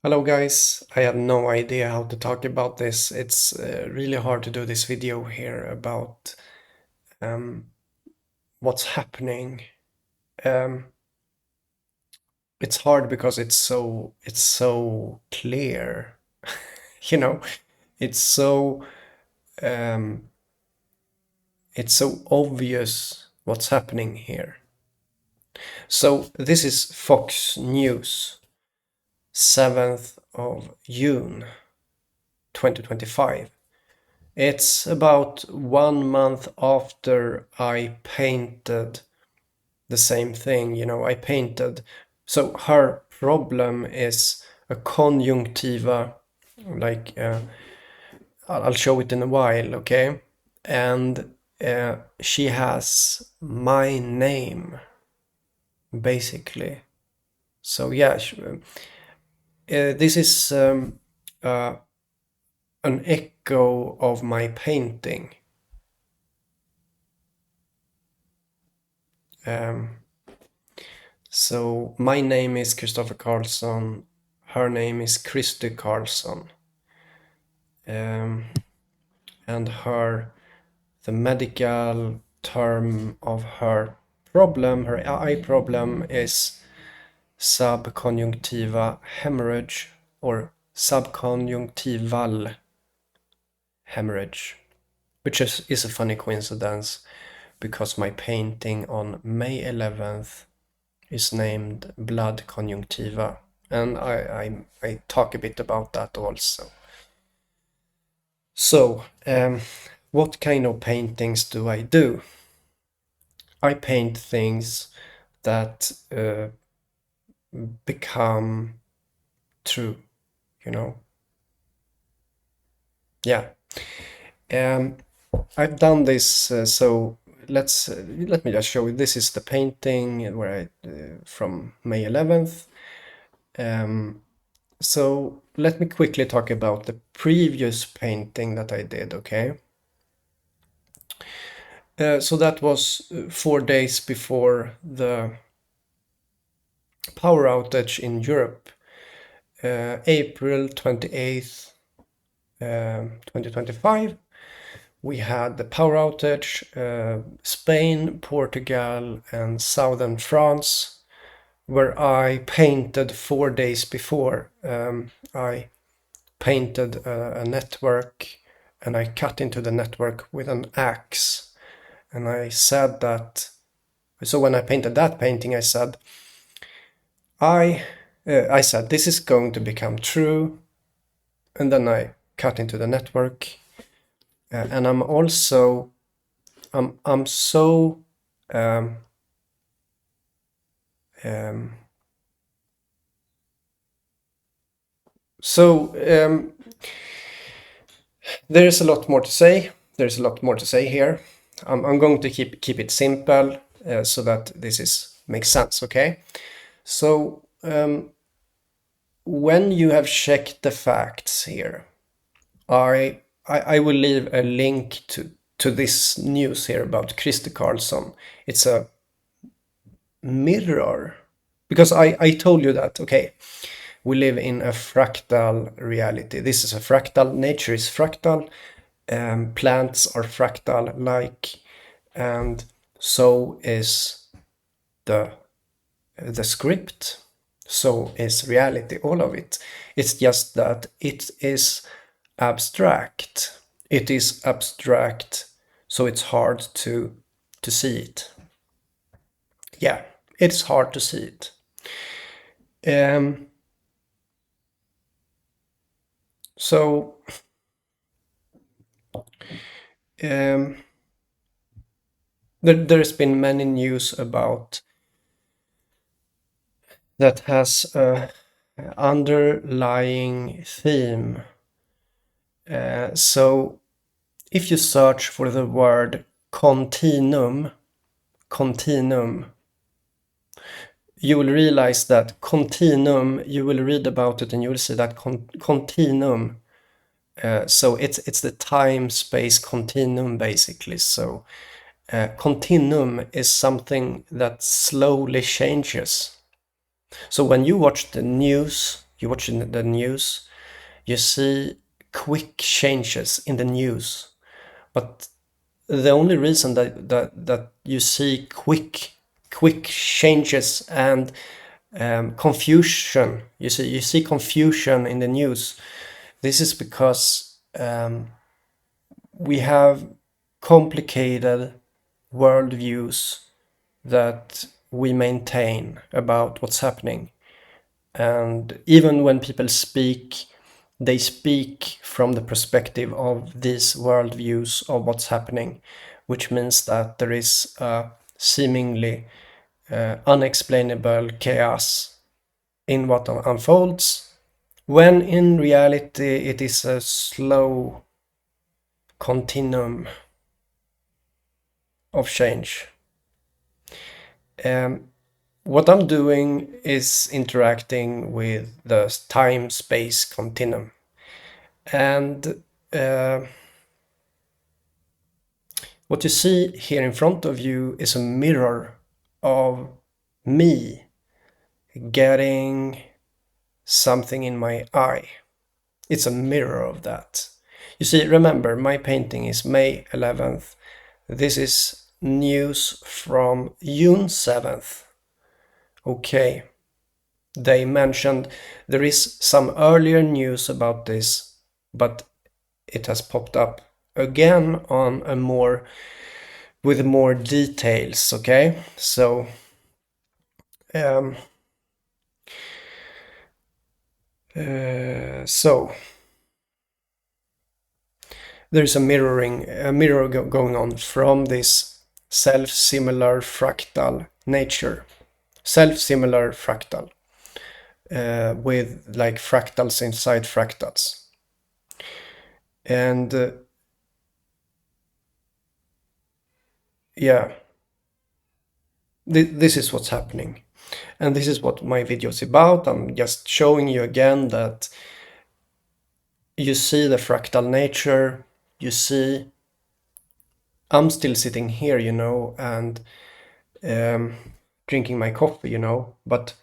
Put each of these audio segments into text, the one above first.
Hello guys, I have no idea how to talk about this. It's really hard to do this video here about um, what's happening. Um, it's hard because it's so clear, you know. It's so um, it's so obvious what's happening here. So this is Fox News, 7th of June, 2025. It's about 1 month after I painted the same thing, I painted. So her problem is a conjunctiva, like I'll show it in a while, okay? And she has my name, basically. So yeah, this is uh, an echo of my painting. Um, so my name is Christopher Carlson. Her name is Christy Carlson. And the medical term of her problem, her eye problem, is subconjunctiva hemorrhage or subconjunctival hemorrhage, which is a funny coincidence because my painting on May 11th is named Blood Conjunctiva, and I talk a bit about that also. So, what kind of paintings do I do? I paint things that become true, you know? Yeah. I've done this, so let me just show you. This is the painting where from May 11th. So let me quickly talk about the previous painting that I did, okay? So that was 4 days before the power outage in Europe, April 28th, 2025. We had the power outage, Spain, Portugal, and southern France, where I painted 4 days before. I painted a network and I cut into the network with an axe. And I said that, so when I painted that painting, I said, I said, this is going to become true. And then I cut into the network. And I'm also, I'm so, there's a lot more to say. There's a lot more to say here. I'm going to keep it simple so that makes sense, okay? So when you have checked the facts here, I will leave a link to this news here about Christer Carlson. It's a mirror because I told you that, okay, we live in a fractal reality. This is a fractal. Nature is fractal. Plants are fractal like, and so is the script. So is reality. All of it. It's just that it is abstract. It is abstract, so it's hard to see it. Yeah, it's hard to see it. So there's been many news about that has a underlying theme. So if you search for the word continuum, you will realize that continuum, you will read about it and you will see that continuum. So it's the time-space continuum, basically. So continuum is something that slowly changes. So when you watch the news, you watch the news, you see quick changes in the news. But the only reason that you see quick changes and confusion, you see confusion in the news, this is because we have complicated worldviews that we maintain about what's happening. And even when people speak, they speak from the perspective of these worldviews of what's happening, which means that there is a seemingly unexplainable chaos in what unfolds, when in reality it is a slow continuum of change. What I'm doing is interacting with the time-space continuum. And what you see here in front of you is a mirror of me getting something in my eye. It's a mirror of that. You see, remember, my painting is May 11th. This is news from June 7th. Okay. They mentioned there is some earlier news about this, but it has popped up again on a more with more details. Okay, so there's a mirror going on from this self-similar fractal nature, self-similar fractal. With like fractals inside fractals. And yeah, this is what's happening. And this is what my video is about. I'm just showing you again that you see the fractal nature, you see I'm still sitting here, you know, and drinking my coffee, you know, but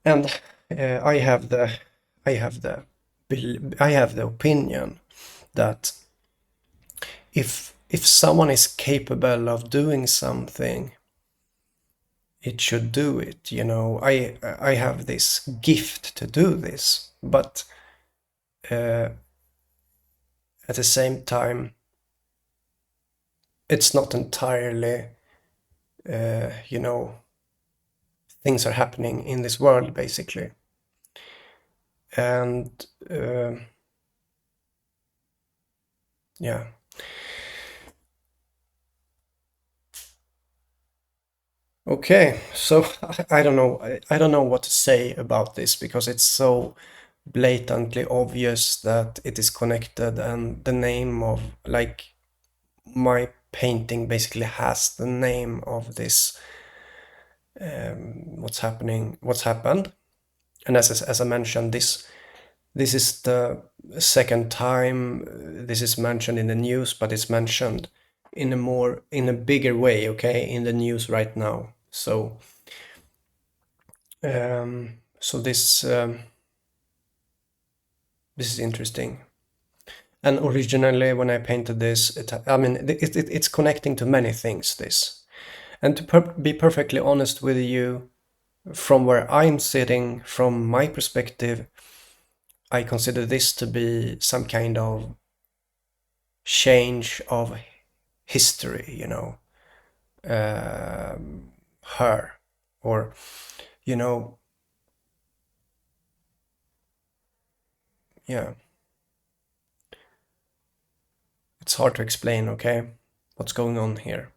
and I have the opinion that if someone is capable of doing something, it should do it, you know. I have this gift to do this, but at the same time, it's not entirely, you know, things are happening in this world, basically. And yeah. Okay, so I don't know. I don't know what to say about this because it's so blatantly obvious that it is connected, and the name of, like, my painting basically has the name of this what's happened. And as I mentioned, this is the second time this is mentioned in the news, but it's mentioned in a bigger way, okay, in the news right now. So this is interesting. And originally, when I painted this, it's connecting to many things, this. And to be perfectly honest with you, from where I'm sitting, from my perspective, I consider this to be some kind of change of history, you know. Her, or, you know, yeah. It's hard to explain, okay, what's going on here.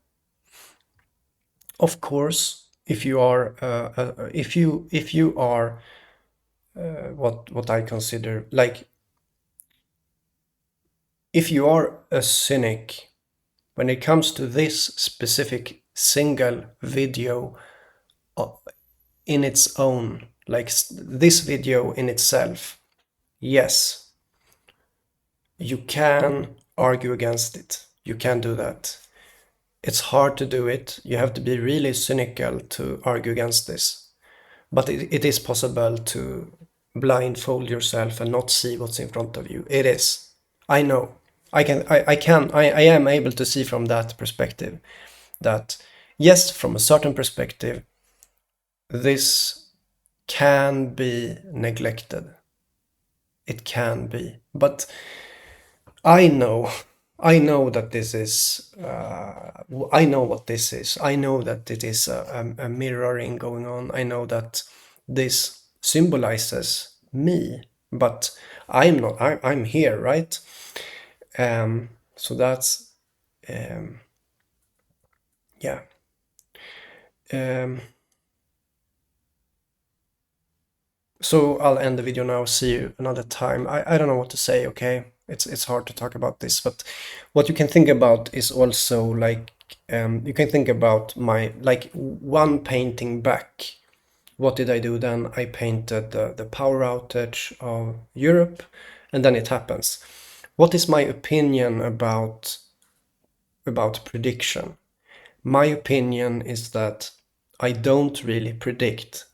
Of course, if you are what I consider, like, if you are a cynic when it comes to this specific single video in its own, like this video in itself, yes, you can argue against it. You can do that. It's hard to do it. You have to be really cynical to argue against this. But it is possible to blindfold yourself and not see what's in front of you. It is. I know. I am able to see from that perspective that, yes, from a certain perspective, this can be neglected. It can be. But I know that this is, I know what this is. I know that it is a mirroring going on. I know that this symbolizes me, but I'm not, I'm here, right? So that's, yeah. So I'll end the video now. See you another time. I don't know what to say, okay? It's hard to talk about this, but what you can think about is also like, you can think about my, like, one painting back. What did I do then? I painted the power outage of Europe, and then it happens. What is my opinion about prediction? My opinion is that I don't really predict.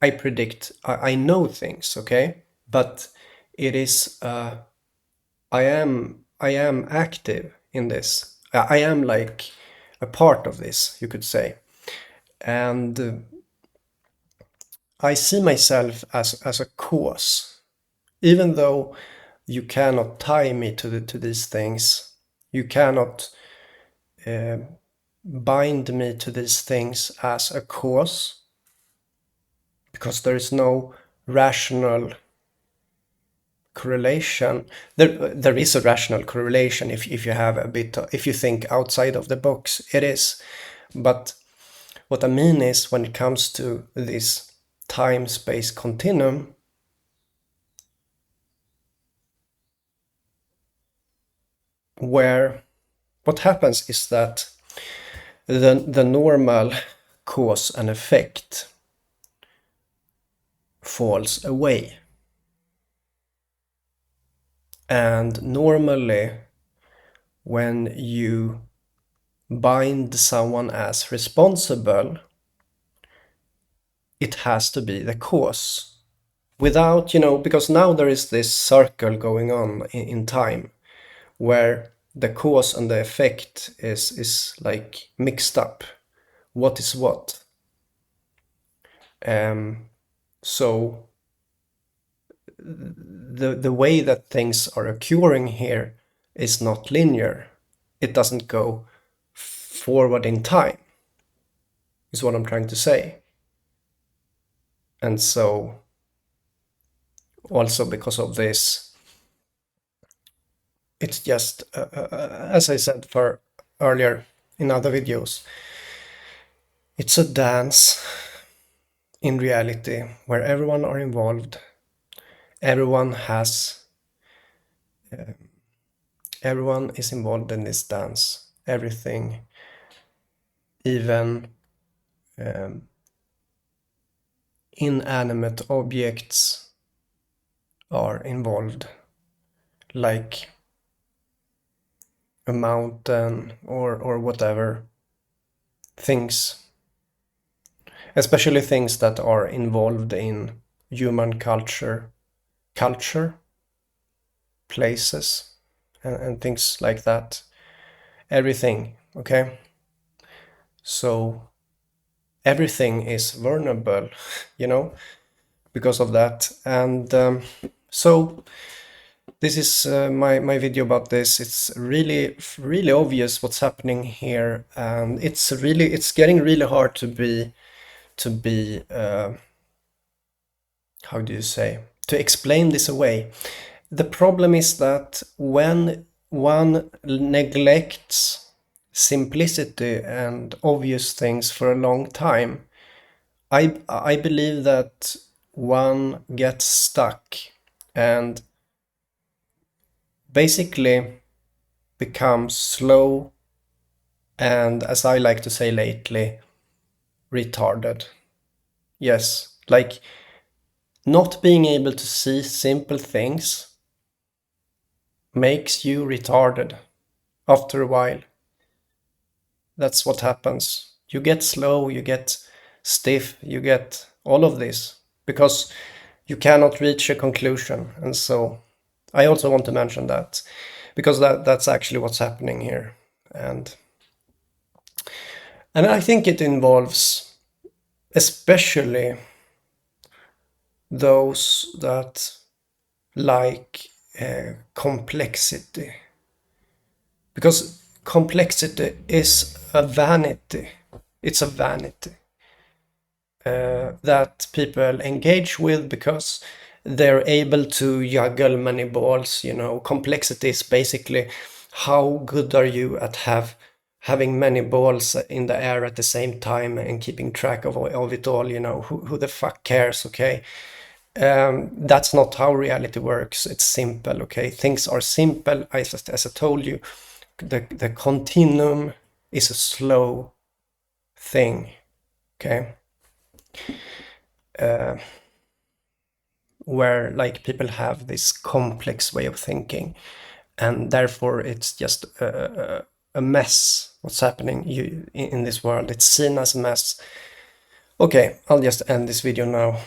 I predict, I know things, okay? But it is, I am active in this. I am like a part of this, you could say. And I see myself as a cause. Even though you cannot tie me to these things, you cannot bind me to these things as a cause, because there is no rational correlation. There is a rational correlation if you have a bit, if you think outside of the box, it is. But what I mean is, when it comes to this time-space continuum, where what happens is that the normal cause and effect falls away. And normally, when you bind someone as responsible, it has to be the cause. Without, because now there is this circle going on in time where the cause and the effect is like mixed up. What is what? So the way that things are occurring here is not linear. It doesn't go forward in time, is what I'm trying to say. And so, also because of this, it's just, as I said for earlier in other videos, it's a dance in reality where everyone are involved. Everyone is involved in this dance. Everything, even inanimate objects are involved, like a mountain or whatever. Things, especially things that are involved in human culture, places, and things like that. Everything, okay? So everything is vulnerable, because of that. And so this is my video about this. It's really obvious what's happening here, and it's getting really hard to be how do you say, to explain this away. The problem is that when one neglects simplicity and obvious things for a long time, I believe that one gets stuck and basically becomes slow and, as I like to say lately, retarded. Yes, like not being able to see simple things makes you retarded after a while. That's what happens. You get slow, you get stiff, you get all of this because you cannot reach a conclusion. And so I also want to mention that because that's actually what's happening here. And I think it involves especially those that like complexity. Because complexity is a vanity. It's a vanity that people engage with because they're able to juggle many balls. You know, complexity is basically how good are you at having many balls in the air at the same time and keeping track of it all. You know, who the fuck cares? Okay. That's not how reality works. It's simple, okay? Things are simple. As I told you, the continuum is a slow thing, okay? Where like people have this complex way of thinking, and therefore it's just a mess. What's happening in this world? It's seen as a mess. Okay, I'll just end this video now.